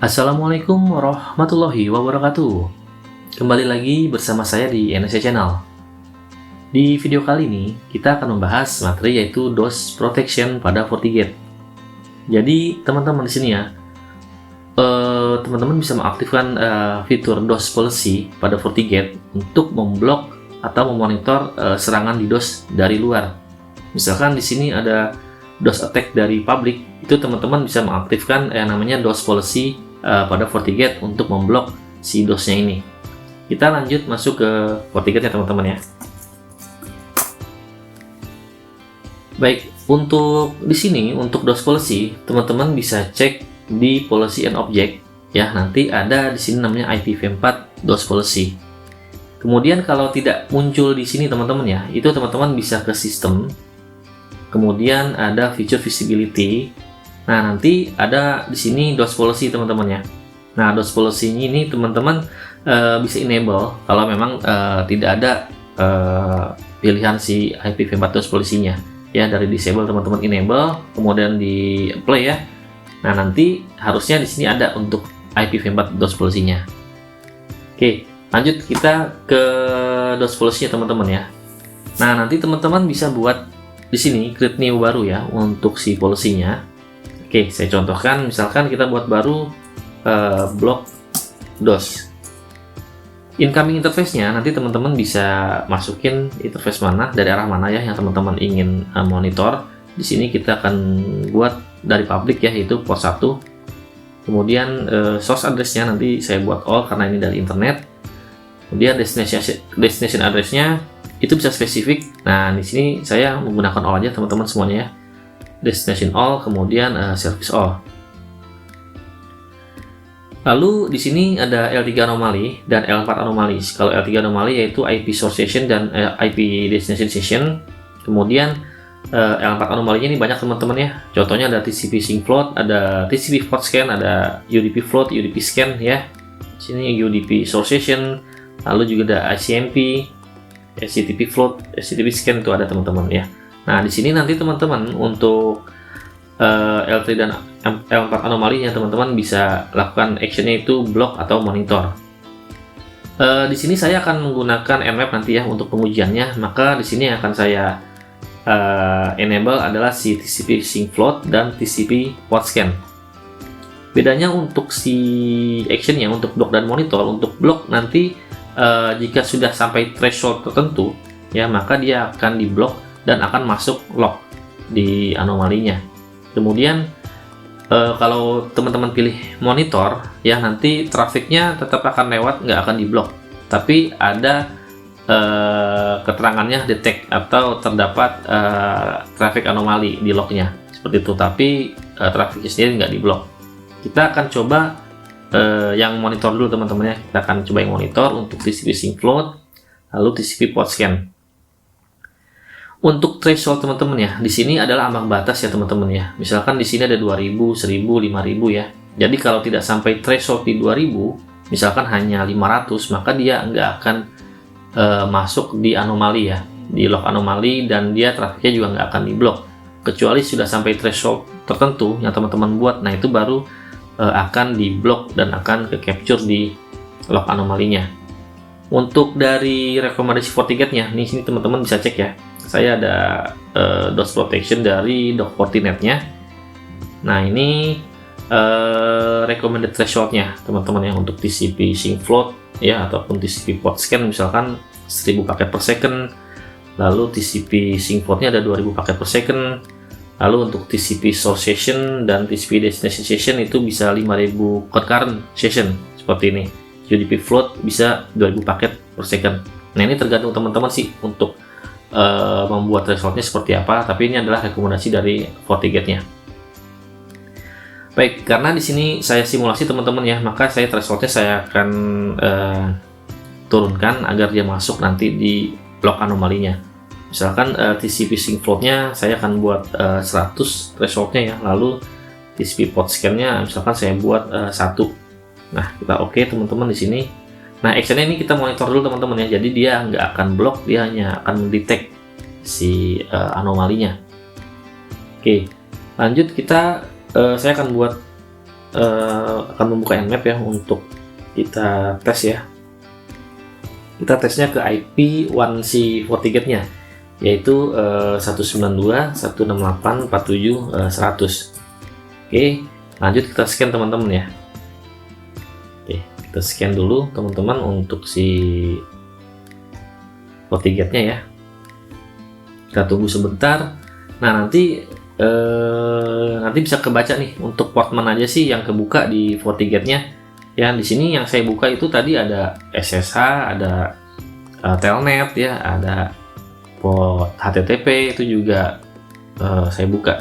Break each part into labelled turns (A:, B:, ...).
A: Assalamualaikum warahmatullahi wabarakatuh. Kembali lagi bersama saya di NSC Channel. Di video kali ini kita akan membahas materi yaitu DOS Protection pada FortiGate. Jadi teman-teman di sini ya, teman-teman bisa mengaktifkan fitur DOS Policy pada FortiGate untuk memblok atau memonitor serangan DDoS dari luar. Misalkan di sini ada DOS attack dari public, itu teman-teman bisa mengaktifkan yang namanya DOS Policy pada FortiGate untuk memblok si DOS-nya ini. Kita lanjut masuk ke FortiGate ya teman-teman ya. Baik, untuk di sini untuk DOS Policy, teman-teman bisa cek di Policy and Object ya. Nanti ada di sini namanya IPv4 DOS Policy. Kemudian kalau tidak muncul di sini teman-teman ya, itu teman-teman bisa ke Sistem. Kemudian ada Feature Visibility. Nah, nanti ada di sini DOS Policy teman-teman ya. Nah, DOS Policy ini teman-teman bisa enable kalau memang tidak ada pilihan si IPv4 DOS Policy-nya. Ya, dari disable teman-teman enable, kemudian di apply ya. Nah, nanti harusnya di sini ada untuk IPv4 DOS Policy-nya. Oke, lanjut kita ke DOS Policy-nya teman-teman ya. Nah, nanti teman-teman bisa buat di sini create new baru ya untuk si policy-nya. Oke, saya contohkan, misalkan kita buat baru block DOS. Incoming interface-nya nanti teman-teman bisa masukin interface mana dari arah mana ya yang teman-teman ingin monitor. Di sini kita akan buat dari public ya, yaitu port 1. Kemudian source address-nya nanti saya buat all karena ini dari internet. Kemudian destination address-nya itu bisa spesifik. Nah, di sini saya menggunakan all aja teman-teman semuanya ya. Destination all, kemudian service all. Lalu di sini ada L3 anomaly dan L4 anomaly. Kalau L3 anomaly yaitu IP source session dan IP destination session. Kemudian L4 anomaly ini banyak teman-teman ya. Contohnya ada TCP sync float, ada TCP port scan, ada UDP float, UDP scan ya. Di sini UDP source session, lalu juga ada ICMP, HTTP float, HTTP scan itu ada teman-teman ya. Nah, di sini nanti teman-teman untuk L3 dan L4 anomalinya teman-teman bisa lakukan actionnya itu block atau monitor. Di sini saya akan menggunakan Nmap nanti ya untuk pengujiannya. Maka di sini akan saya enable adalah si TCP sync float dan TCP port scan. Bedanya untuk si actionnya untuk block dan monitor, untuk block nanti jika sudah sampai threshold tertentu ya, maka dia akan diblok dan akan masuk lock di anomalinya. Kemudian kalau teman-teman pilih monitor ya, nanti trafiknya tetap akan lewat, nggak akan diblok, tapi ada keterangannya detect atau terdapat traffic anomali di lognya seperti itu, tapi trafiknya sendiri nggak diblok. Kita akan coba yang monitor dulu teman-teman ya. Kita akan coba yang monitor untuk TCP sync float, lalu TCP port scan. Untuk threshold teman-teman ya, di sini adalah ambang batas ya teman-teman ya. Misalkan di sini ada 2000, 1000, 5000 ya. Jadi kalau tidak sampai threshold di 2000, misalkan hanya 500, maka dia nggak akan masuk di anomali ya, di log anomali, dan dia trafiknya juga nggak akan diblok. Kecuali sudah sampai threshold tertentu yang teman-teman buat, nah itu baru akan diblok dan akan ke capture di log anomalinya. Untuk dari rekomendasi FortiGate-nya, nih sini teman-teman bisa cek ya. Saya ada DOS Protection dari Doc40net-nya. Nah, ini recommended threshold-nya teman-teman yang untuk TCP sync float ya, ataupun TCP port scan misalkan 1000 paket per second. Lalu TCP sync float-nya ada 2000 paket per second. Lalu untuk TCP source session dan TCP destination session itu bisa 5000 concurrent session seperti ini. UDP float bisa 2000 paket per second. Nah, ini tergantung teman-teman sih untuk membuat thresholdnya seperti apa, tapi ini adalah rekomendasi dari FortiGate-nya. Baik, karena di sini saya simulasi teman-teman ya, maka saya thresholdnya saya akan turunkan agar dia masuk nanti di log anomalinya. Misalkan TCP sync float-nya saya akan buat 100 threshold-nya ya, lalu TCP port scan-nya misalkan saya buat 1. Nah, kita oke teman-teman di sini. Nah, actionnya ini kita monitor dulu teman-teman ya, jadi dia nggak akan blok, dia hanya akan detect si anomalinya. Oke, lanjut kita saya akan buat akan membuka Nmap ya untuk kita tes ya. Kita tesnya ke IP 1C FortiGate-nya, yaitu 192.168.47.100. Oke, lanjut kita scan teman-teman ya. Oke, kita scan dulu teman-teman untuk si FortiGate-nya ya. Kita tunggu sebentar. Nah, nanti bisa kebaca nih untuk port mana aja sih yang kebuka di FortiGate-nya. Ya, di sini yang saya buka itu tadi ada SSH, ada Telnet ya, ada port HTTP itu juga saya buka.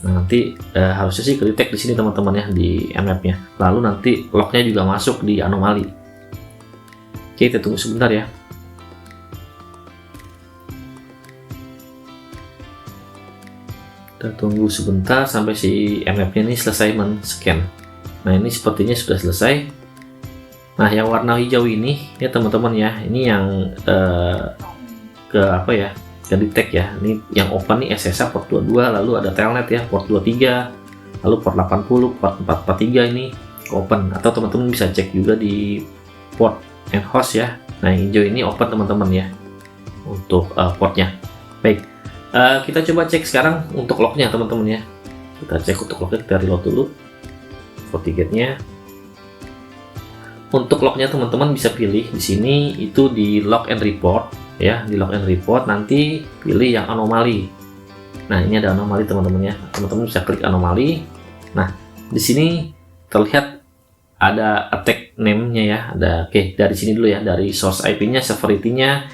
A: Nah, nanti harusnya sih ke-detect di sini teman-teman ya di Nmap-nya. Lalu nanti lognya juga masuk di anomali. Oke, kita tunggu sebentar ya. Kita tunggu sebentar sampai si Nmap-nya ini selesai men-scan. Nah, ini sepertinya sudah selesai. Nah, yang warna hijau ini ya teman-teman ya, ini yang ke apa ya, ke detect ya. Ini yang open nih SSH port 22, lalu ada Telnet ya port 23, lalu port 80, port 443 ini open. Atau teman-teman bisa cek juga di port and host ya. Nah, yang hijau ini open teman-teman ya untuk portnya. Baik, kita coba cek sekarang untuk lognya teman-teman ya. Kita cek untuk lognya, kita reload dulu FortiGate-nya. Untuk lognya teman-teman bisa pilih di sini itu di log and report ya, di log and report nanti pilih yang anomali. Nah, ini ada anomali teman-teman ya. Teman-teman bisa klik anomali. Nah, di sini terlihat ada attack name-nya ya. Ada oke, dari sini dulu ya, dari source IP-nya, severity-nya,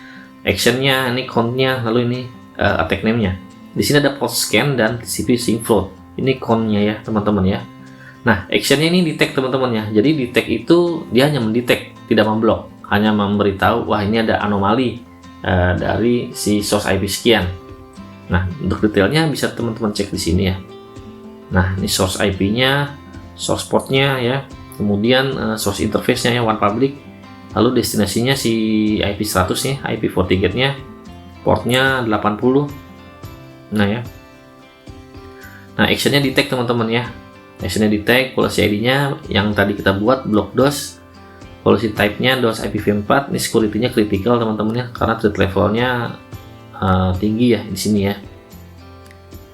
A: action-nya, ini count-nya, lalu ini attack name-nya. Di sini ada port scan dan TCP sync float. Ini count-nya ya, teman-teman ya. Nah, action-nya ini detect teman-teman ya. Jadi detect itu dia hanya mendetek, tidak memblok, hanya memberitahu wah ini ada anomali dari si source IP sekian. Nah, untuk detailnya bisa teman-teman cek di sini ya. Nah, ini source IP-nya, source port-nya ya, kemudian source interface-nya ya, one public, lalu destinasinya si IP 100 nih, IP FortiGate-nya, port-nya 80. Nah ya. Nah, action-nya detect teman-teman ya. Action-nya detect, policy ID-nya yang tadi kita buat block DOS, policy type-nya DOS IPv4, ini security-nya critical teman-teman ya, karena threat level-nya tinggi ya di sini ya.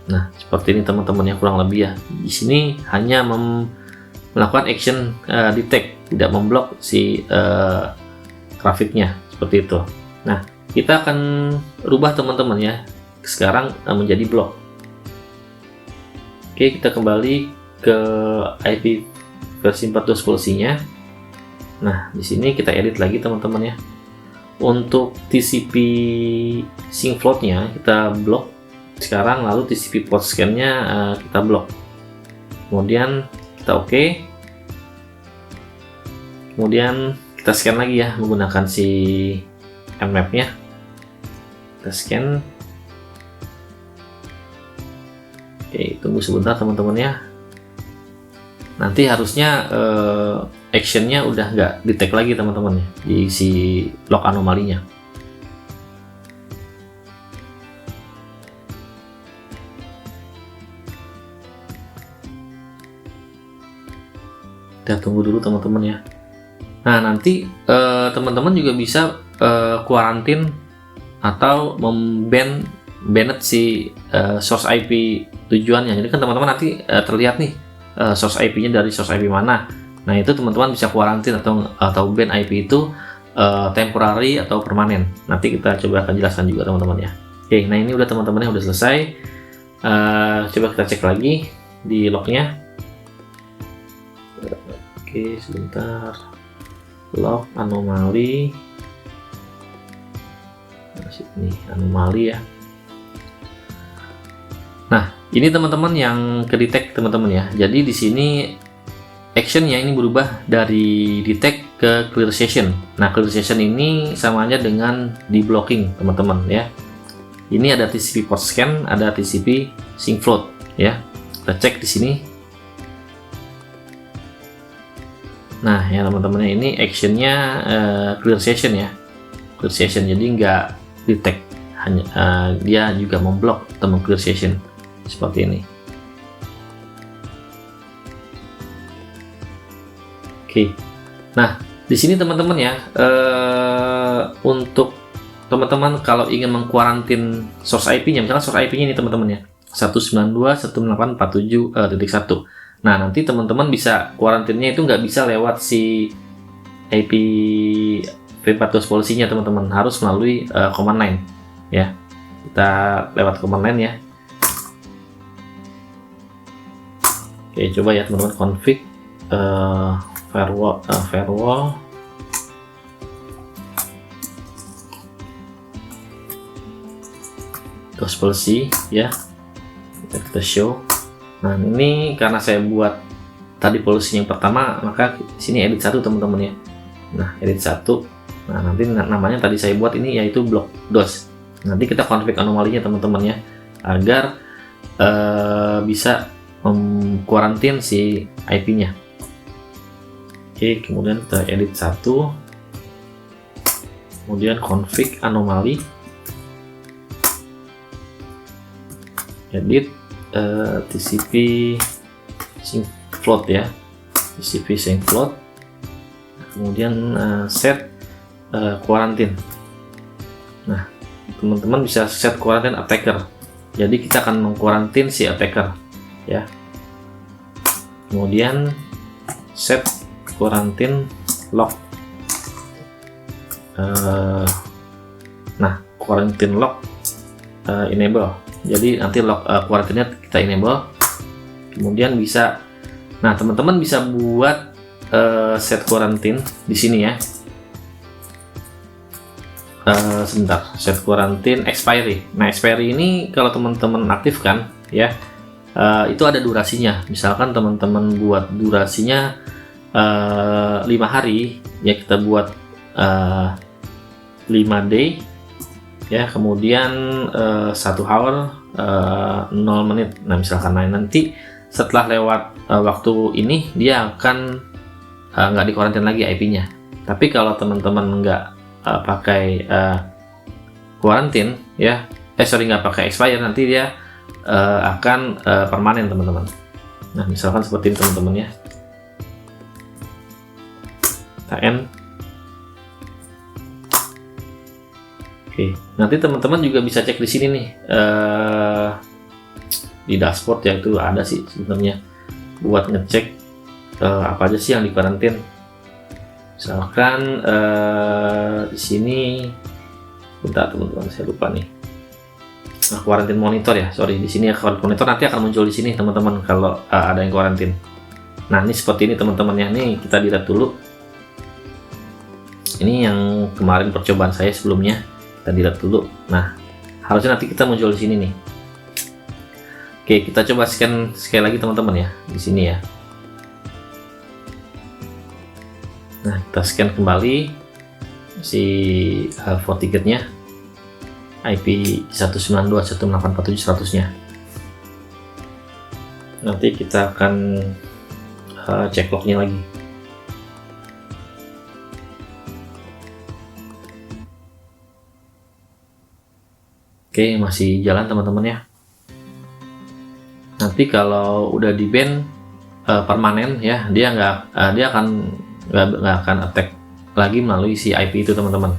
A: Nah, seperti ini teman-teman ya kurang lebih ya. Di sini hanya melakukan action detect, tidak memblok si grafiknya seperti itu. Nah, kita akan rubah teman-teman ya sekarang menjadi blok. Oke, kita kembali ke IP versi 14 policy-nya. Nah, di sini kita edit lagi teman-teman ya. Untuk TCP sync float-nya kita blok sekarang, lalu TCP port scan-nya kita blok. Kemudian kita oke. Kemudian kita scan lagi ya menggunakan si Nmap-nya. Kita scan. Oke, tunggu sebentar teman-teman ya. Nanti harusnya action-nya udah nggak detect lagi teman-teman ya di si log anomalinya. Kita tunggu dulu teman-teman ya. Nah, nanti teman-teman juga bisa kuarantin atau banned si source IP tujuannya. Jadi kan teman-teman nanti terlihat nih source IP-nya dari source IP mana. Nah, itu teman-teman bisa kuarantin atau ban IP itu temporary atau permanen. Nanti kita coba akan jelaskan juga teman-teman ya. Oke, nah ini udah teman-teman ya udah selesai. Coba kita cek lagi di lognya. Oke, sebentar. Log anomali. Ini anomali ya. Nah, ini teman-teman yang ke-detect teman-teman ya. Jadi di sini actionnya ini berubah dari detect ke clear session. Nah, clear session ini sama aja dengan di blocking teman-teman ya. Ini ada TCP port scan, ada TCP sync float ya. Kita cek di sini. Nah, ya teman-teman ini actionnya clear session ya. Clear session, jadi nggak detect, hanya dia juga memblok atau clear session seperti ini. Oke. Nah, di sini teman-teman ya, untuk teman-teman kalau ingin mengkuarantin source IP-nya, misalkan source IP-nya ini teman-teman ya, 192.168.47.1. Nah, nanti teman-teman bisa kuarantinnya itu nggak bisa lewat si IP v4 DOS policy-nya teman-teman, harus melalui command line ya. Kita lewat command line ya. Oke, coba ya teman-teman, config firewall DOS policy ya, kita show. Nah, ini karena saya buat tadi policy yang pertama, maka sini edit 1 teman-teman ya. Nah, edit 1. Nah, nanti namanya tadi saya buat ini yaitu block DOS. Nanti kita config anomalinya teman-teman ya, agar bisa mengkuarantin si IP-nya. Oke, kemudian kita edit 1, kemudian config anomali, edit TCP sync float ya, TCP sync float, kemudian set quarantine. Nah, teman-teman bisa set quarantine attacker, jadi kita akan mengkuarantin si attacker ya. Kemudian set quarantine lock. Nah, quarantine lock enable. Jadi nanti lock quarantine-nya kita enable. Kemudian bisa, nah teman-teman bisa buat set quarantine di sini ya. Sebentar, set quarantine expiry. Nah, expiry ini kalau teman-teman aktifkan ya, itu ada durasinya. Misalkan teman-teman buat durasinya 5 hari ya, kita buat 5 day ya, kemudian 1 hour 0 menit. Nah, misalkan nanti setelah lewat waktu ini dia akan nggak dikarantin lagi IP-nya. Tapi kalau teman-teman nggak pakai quarantine ya, nggak pakai expire, nanti dia akan permanen teman-teman. Nah, misalkan seperti ini teman-teman ya. N. Oke, nanti teman-teman juga bisa cek di sini nih, di dashboard ya, itu ada sih sebenarnya buat ngecek apa aja sih yang dikarantin. Misalkan di sini, bentar teman-teman, saya lupa nih. Nah, quarantine monitor ya, sorry, di sini ya quarantine monitor, nanti akan muncul di sini teman-teman kalau ada yang quarantine. Nah, ini seperti ini teman-teman ya. Nih kita dilihat dulu. Ini yang kemarin percobaan saya sebelumnya, kita dilihat dulu. Nah, harusnya nanti kita muncul di sini nih. Oke, kita coba scan sekali lagi teman-teman ya, di sini ya. Nah, kita scan kembali si FortiGate-nya, IP 192.168.47.100-nya. Nanti kita akan cek lognya lagi. Oke, masih jalan teman-teman ya. Nanti kalau udah di ban permanen ya, dia nggak akan attack lagi melalui si IP itu teman-teman.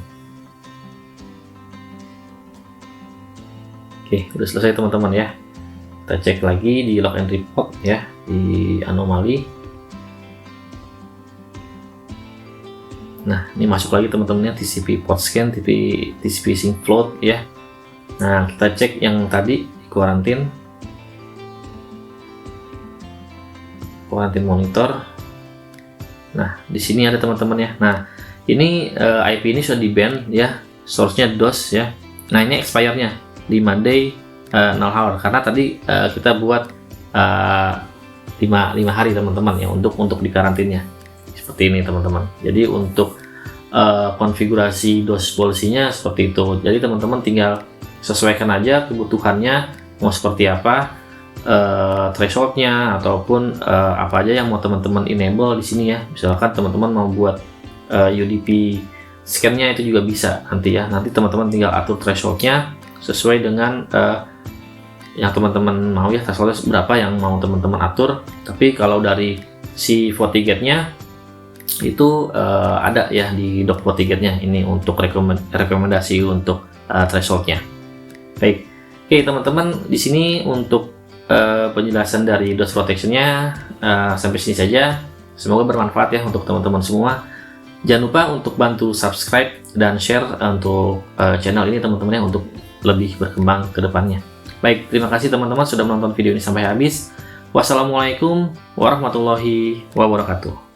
A: Oke, udah selesai teman-teman ya. Kita cek lagi di log and report ya, di anomali. Nah, ini masuk lagi teman-teman ya, TCP port scan, TCP sync float ya. Nah, kita cek yang tadi quarantine monitor. Nah, di sini ada teman-teman ya. Nah, ini IP ini sudah di ban ya, source-nya DOS ya. Nah, ini expire-nya 5 day 0 hour, karena tadi kita buat 5 hari teman-teman ya, untuk dikarantinnya. Seperti ini teman-teman. Jadi untuk konfigurasi DOS policy-nya seperti itu. Jadi teman-teman tinggal sesuaikan aja kebutuhannya mau seperti apa, thresholdnya ataupun apa aja yang mau teman-teman enable di sini ya. Misalkan teman-teman mau buat UDP scan-nya, itu juga bisa nanti ya. Nanti teman-teman tinggal atur thresholdnya sesuai dengan yang teman-teman mau ya, thresholdnya berapa yang mau teman-teman atur. Tapi kalau dari si FortiGate-nya itu ada ya di doc FortiGate-nya ini untuk rekomendasi untuk threshold-nya. Baik, oke teman-teman, di sini untuk penjelasan dari DOS protection-nya sampai sini saja. Semoga bermanfaat ya untuk teman-teman semua. Jangan lupa untuk bantu subscribe dan share untuk channel ini teman-teman ya, untuk lebih berkembang ke depannya. Baik, terima kasih teman-teman sudah menonton video ini sampai habis. Wassalamualaikum warahmatullahi wabarakatuh.